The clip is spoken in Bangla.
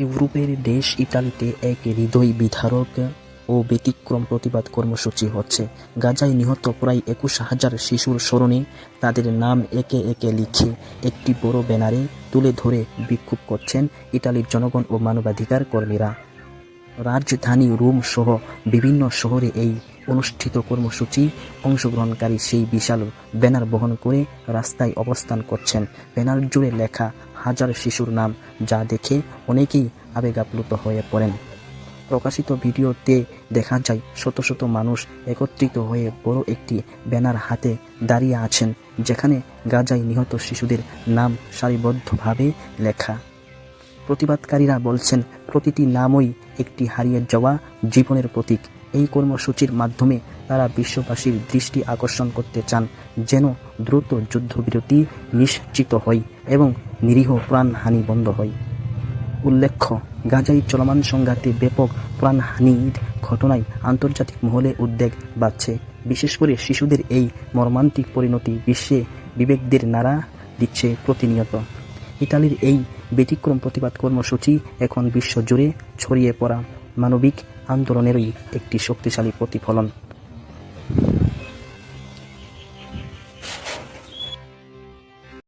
ইউরোপের দেশ ইতালিতে এক হৃদয় বিদারক ও ব্যতিক্রম প্রতিবাদ কর্মসূচি হচ্ছে। গাজায় নিহত প্রায় ২১,০০০ শিশুর স্মরণে তাদের নাম একে একে লিখে একটি বড় ব্যানারে তুলে ধরে বিক্ষোভ করছেন ইতালির জনগণ ও মানবাধিকার কর্মীরা। রাজধানী রোম সহ বিভিন্ন শহরে এই অনুষ্ঠিত কর্মসূচি অংশগ্রহণকারী সেই বিশাল ব্যানার বহন করে রাস্তায় অবস্থান করছেন। ব্যানার জুড়ে লেখা হাজার শিশুর নাম, যা দেখে অনেকেই আবেগাপ্লুত হয়ে পড়েন। প্রকাশিত ভিডিওতে দেখা যায় শত শত মানুষ একত্রিত হয়ে বড় একটি ব্যানার হাতে দাঁড়িয়ে আছেন, যেখানে গাজায় নিহত শিশুদের নাম সারিবদ্ধভাবে লেখা। প্রতিবাদকারীরা বলছেন, প্রতিটি নামই একটি হারিয়ে যাওয়া জীবনের প্রতীক। এই কর্মসূচির মাধ্যমে তারা বিশ্ববাসীর দৃষ্টি আকর্ষণ করতে চান যেন দ্রুত যুদ্ধবিরতি নিশ্চিত হয় এবং নিরীহ প্রাণহানি বন্ধ হয়। উল্লেখ্য, গাজায় চলমান সংঘাতে ব্যাপক প্রাণহানির ঘটনায় আন্তর্জাতিক মহলে উদ্বেগ বাড়ছে। বিশেষ করে শিশুদের এই মর্মান্তিক পরিণতি বিশ্বে বিবেকদের নাড়া দিচ্ছে প্রতিনিয়ত। ইতালির এই ব্যতিক্রম প্রতিবাদ কর্মসূচি এখন বিশ্বজুড়ে ছড়িয়ে পড়া মানবিক আন্দোলনেরই একটি শক্তিশালী প্রতিফলন।